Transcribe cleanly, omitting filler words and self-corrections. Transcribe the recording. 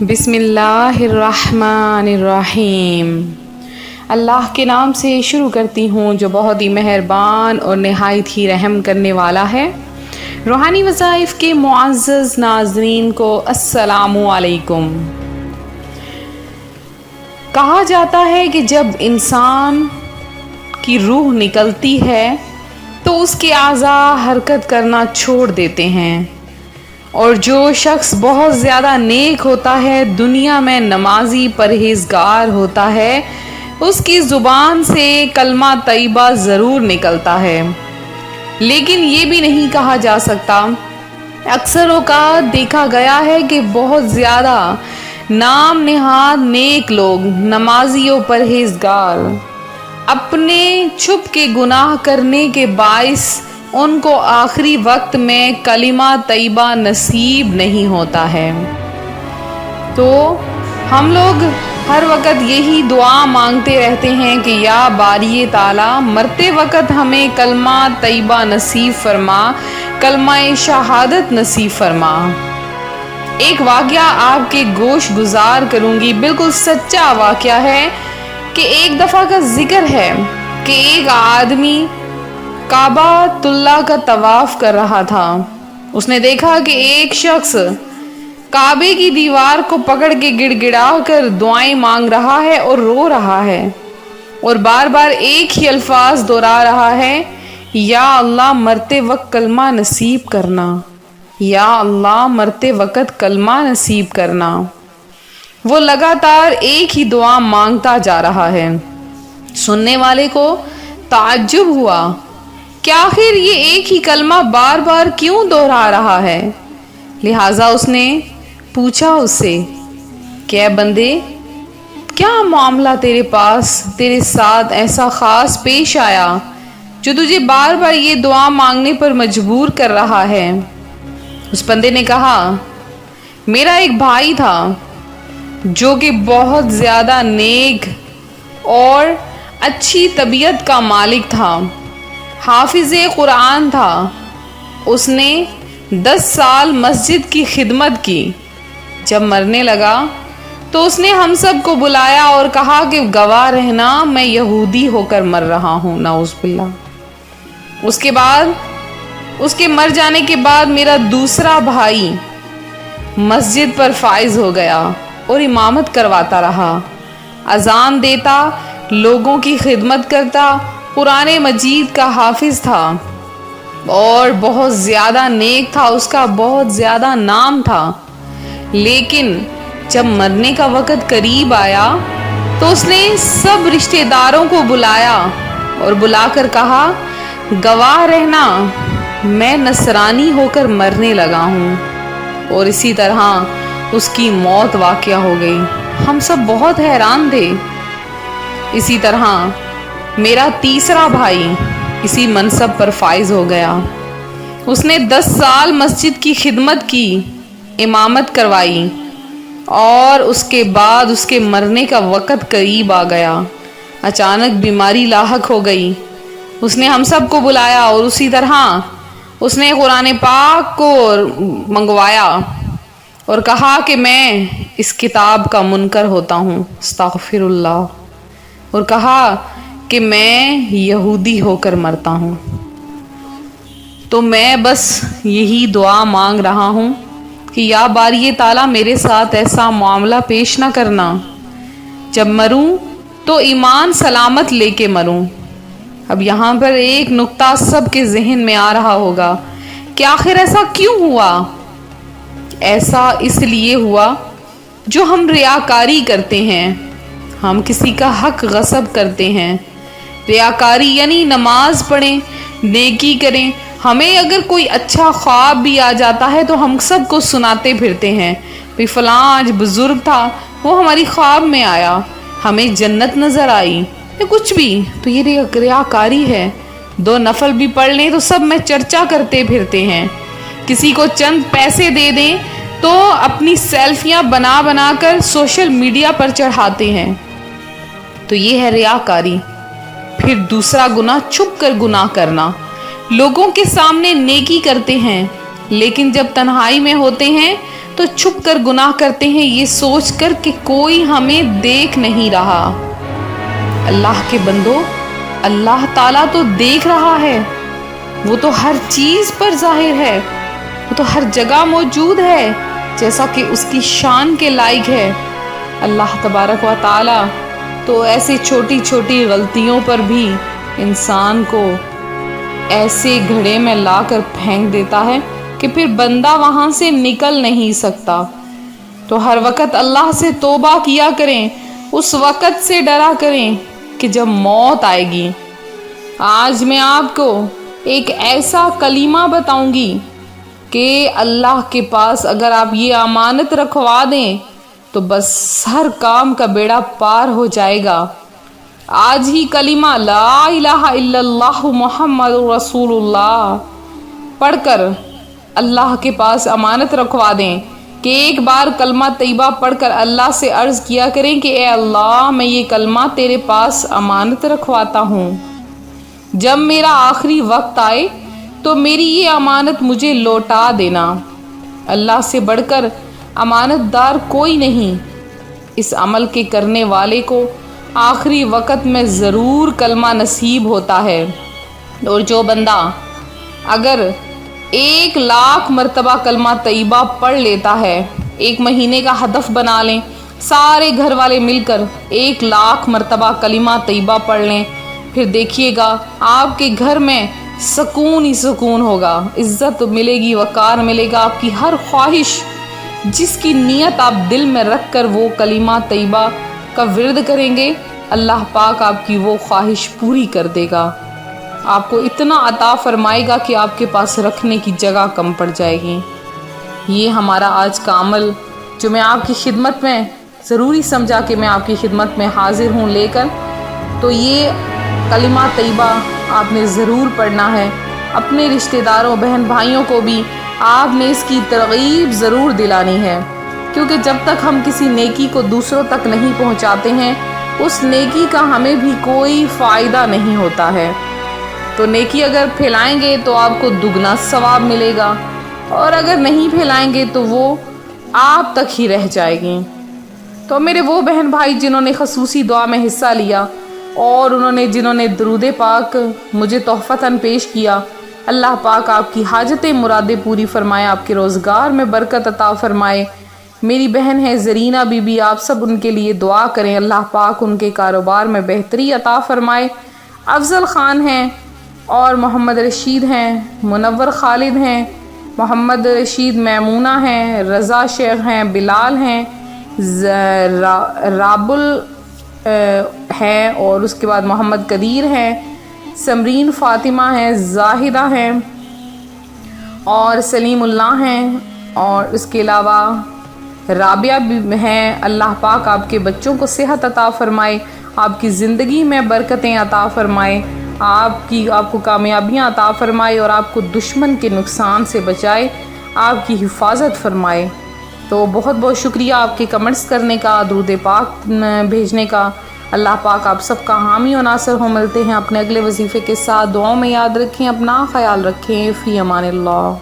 بسم اللہ الرحمن الرحیم۔ اللہ کے نام سے شروع کرتی ہوں جو بہت ہی مہربان اور نہایت ہی رحم کرنے والا ہے۔ روحانی وظائف کے معزز ناظرین کو السلام علیکم۔ کہا جاتا ہے کہ جب انسان کی روح نکلتی ہے تو اس کے اعضاء حرکت کرنا چھوڑ دیتے ہیں، اور جو شخص بہت زیادہ نیک ہوتا ہے، دنیا میں نمازی پرہیزگار ہوتا ہے، اس کی زبان سے کلمہ طیبہ ضرور نکلتا ہے، لیکن یہ بھی نہیں کہا جا سکتا۔ اکثر اوقات دیکھا گیا ہے کہ بہت زیادہ نام نہاد نیک لوگ، نمازی و پرہیزگار، اپنے چھپ کے گناہ کرنے کے باعث ان کو آخری وقت میں کلمہ طیبہ نصیب نہیں ہوتا ہے۔ تو ہم لوگ ہر وقت یہی دعا مانگتے رہتے ہیں کہ یا باری تعالیٰ مرتے وقت ہمیں کلمہ طیبہ نصیب فرما، کلمہ شہادت نصیب فرما۔ ایک واقعہ آپ کے گوش گزار کروں گی، بالکل سچا واقعہ ہے کہ ایک دفعہ کا ذکر ہے کہ ایک آدمی کعبۃ اللہ کا طواف کر رہا تھا۔ اس نے دیکھا کہ ایک شخص کعبے کی دیوار کو پکڑ کے گڑ گڑا کر دعائیں مانگ رہا ہے اور رو رہا ہے، اور بار بار ایک ہی الفاظ دہرا رہا ہے، یا اللہ مرتے وقت کلمہ نصیب کرنا، یا اللہ مرتے وقت کلمہ نصیب کرنا۔ وہ لگاتار ایک ہی دعا مانگتا جا رہا ہے۔ سننے والے کو تعجب ہوا کہ آخر یہ ایک ہی کلمہ بار بار کیوں دہرا رہا ہے۔ لہٰذا اس نے پوچھا اس سے کہ اے بندے، کیا معاملہ تیرے ساتھ ایسا خاص پیش آیا جو تجھے بار بار یہ دعا مانگنے پر مجبور کر رہا ہے؟ اس بندے نے کہا، میرا ایک بھائی تھا جو کہ بہت زیادہ نیک اور اچھی طبیعت کا مالک تھا، حافظ قرآن تھا۔ اس نے 10 سال مسجد کی خدمت کی۔ جب مرنے لگا تو اس نے ہم سب کو بلایا اور کہا کہ گواہ رہنا، میں یہودی ہو کر مر رہا ہوں، نعوذ باللہ۔ اس کے بعد اس کے مر جانے کے بعد میرا دوسرا بھائی مسجد پر فائز ہو گیا اور امامت کرواتا رہا، اذان دیتا، لوگوں کی خدمت کرتا، قرآن مجید کا حافظ تھا اور بہت زیادہ نیک تھا، اس کا بہت زیادہ نام تھا۔ لیکن جب مرنے کا وقت قریب آیا تو اس نے سب رشتہ داروں کو بلایا اور بلا کر کہا، گواہ رہنا، میں نصرانی ہو کر مرنے لگا ہوں، اور اسی طرح اس کی موت واقع ہو گئی۔ ہم سب بہت حیران تھے۔ اسی طرح میرا تیسرا بھائی اسی منصب پر فائز ہو گیا۔ اس نے 10 سال مسجد کی خدمت کی، امامت کروائی، اور اس کے بعد اس کے مرنے کا وقت قریب آ گیا۔ اچانک بیماری لاحق ہو گئی۔ اس نے ہم سب کو بلایا اور اسی طرح اس نے قرآن پاک کو منگوایا اور کہا کہ میں اس کتاب کا منکر ہوتا ہوں، استغفر اللہ، اور کہا کہ میں یہودی ہو کر مرتا ہوں۔ تو میں بس یہی دعا مانگ رہا ہوں کہ یا باری تعالیٰ میرے ساتھ ایسا معاملہ پیش نہ کرنا، جب مروں تو ایمان سلامت لے کے مروں۔ اب یہاں پر ایک نقطہ سب کے ذہن میں آ رہا ہوگا کہ آخر ایسا کیوں ہوا؟ ایسا اس لیے ہوا جو ہم ریاکاری کرتے ہیں، ہم کسی کا حق غصب کرتے ہیں۔ ریاکاری یعنی نماز پڑھیں، نیکی کریں، ہمیں اگر کوئی اچھا خواب بھی آ جاتا ہے تو ہم سب کو سناتے پھرتے ہیں، بھئی فلاں آج بزرگ تھا، وہ ہماری خواب میں آیا، ہمیں جنت نظر آئی، یا کچھ بھی، تو یہ ریاکاری ہے۔ 2 نفل بھی پڑھ لیں تو سب میں چرچا کرتے پھرتے ہیں، کسی کو چند پیسے دے دیں تو اپنی سیلفیاں بنا بنا کر سوشل میڈیا پر چڑھاتے ہیں، تو یہ ہے ریاکاری۔ پھر دوسرا گناہ، چھپ کر گناہ کرنا۔ لوگوں کے سامنے نیکی کرتے ہیں لیکن جب تنہائی میں ہوتے ہیں تو چھپ کر گناہ کرتے ہیں یہ سوچ کر کہ کوئی ہمیں دیکھ نہیں رہا۔ اللہ کے بندو، اللہ تعالیٰ تو دیکھ رہا ہے، وہ تو ہر چیز پر ظاہر ہے، وہ تو ہر جگہ موجود ہے جیسا کہ اس کی شان کے لائق ہے۔ اللہ تبارک و تعالی تو ایسے چھوٹی چھوٹی غلطیوں پر بھی انسان کو ایسے گھڑے میں لا کر پھینک دیتا ہے کہ پھر بندہ وہاں سے نکل نہیں سکتا۔ تو ہر وقت اللہ سے توبہ کیا کریں، اس وقت سے ڈرا کریں کہ جب موت آئے گی۔ آج میں آپ کو ایک ایسا کلمہ بتاؤں گی کہ اللہ کے پاس اگر آپ یہ امانت رکھوا دیں تو بس ہر کام کا بیڑا پار ہو جائے گا۔ آج ہی کلمہ لا الہ الا اللہ محمد رسول اللہ پڑھ کر اللہ کے پاس امانت رکھوا دیں کہ ایک بار کلمہ طیبہ پڑھ کر اللہ سے عرض کیا کریں کہ اے اللہ، میں یہ کلمہ تیرے پاس امانت رکھواتا ہوں، جب میرا آخری وقت آئے تو میری یہ امانت مجھے لوٹا دینا۔ اللہ سے بڑھ کر امانت دار کوئی نہیں۔ اس عمل کے کرنے والے کو آخری وقت میں ضرور کلمہ نصیب ہوتا ہے۔ اور جو بندہ اگر 1,00,000 مرتبہ کلمہ طیبہ پڑھ لیتا ہے، 1 مہینے کا ہدف بنا لیں، سارے گھر والے مل کر 1,00,000 مرتبہ کلمہ طیبہ پڑھ لیں، پھر دیکھیے گا آپ کے گھر میں سکون ہی سکون ہوگا، عزت ملے گی، وقار ملے گا۔ آپ کی ہر خواہش جس کی نیت آپ دل میں رکھ کر وہ کلمہ طیبہ کا ورد کریں گے، اللہ پاک آپ کی وہ خواہش پوری کر دے گا، آپ کو اتنا عطا فرمائے گا کہ آپ کے پاس رکھنے کی جگہ کم پڑ جائے گی۔ یہ ہمارا آج کا عمل جو میں آپ کی خدمت میں ضروری سمجھا کہ میں آپ کی خدمت میں حاضر ہوں لے کر، تو یہ کلمہ طیبہ آپ نے ضرور پڑھنا ہے۔ اپنے رشتہ داروں، بہن بھائیوں کو بھی آپ نے اس کی ترغیب ضرور دلانی ہے، کیونکہ جب تک ہم کسی نیکی کو دوسروں تک نہیں پہنچاتے ہیں، اس نیکی کا ہمیں بھی کوئی فائدہ نہیں ہوتا ہے۔ تو نیکی اگر پھیلائیں گے تو آپ کو دگنا ثواب ملے گا، اور اگر نہیں پھیلائیں گے تو وہ آپ تک ہی رہ جائے گی۔ تو میرے وہ بہن بھائی جنہوں نے خصوصی دعا میں حصہ لیا اور جنہوں نے درود پاک مجھے تحفتاً پیش کیا، اللہ پاک آپ کی حاجتیں مرادیں پوری فرمائے، آپ کے روزگار میں برکت عطا فرمائے۔ میری بہن ہے زرینہ بی بی، آپ سب ان کے لیے دعا کریں، اللہ پاک ان کے کاروبار میں بہتری عطا فرمائے۔ افضل خان ہیں اور محمد رشید ہیں، منور خالد ہیں، محمد رشید میمونہ ہیں، رضا شیخ ہیں، بلال ہیں، رابل ہیں، اور اس کے بعد محمد قدیر ہیں، سمرین فاطمہ ہیں، زاہدہ ہیں اور سلیم اللہ ہیں، اور اس کے علاوہ رابعہ بھی ہیں۔ اللہ پاک آپ کے بچوں کو صحت عطا فرمائے، آپ کی زندگی میں برکتیں عطا فرمائے، آپ کو کامیابیاں عطا فرمائے، اور آپ کو دشمن کے نقصان سے بچائے، آپ کی حفاظت فرمائے۔ تو بہت بہت شکریہ آپ کے کمنٹس کرنے کا، درود پاک بھیجنے کا۔ اللہ پاک آپ سب کا حامی و ناصر ہو۔ ملتے ہیں اپنے اگلے وظیفے کے ساتھ، دعاؤں میں یاد رکھیں، اپنا خیال رکھیں، فی امان اللہ۔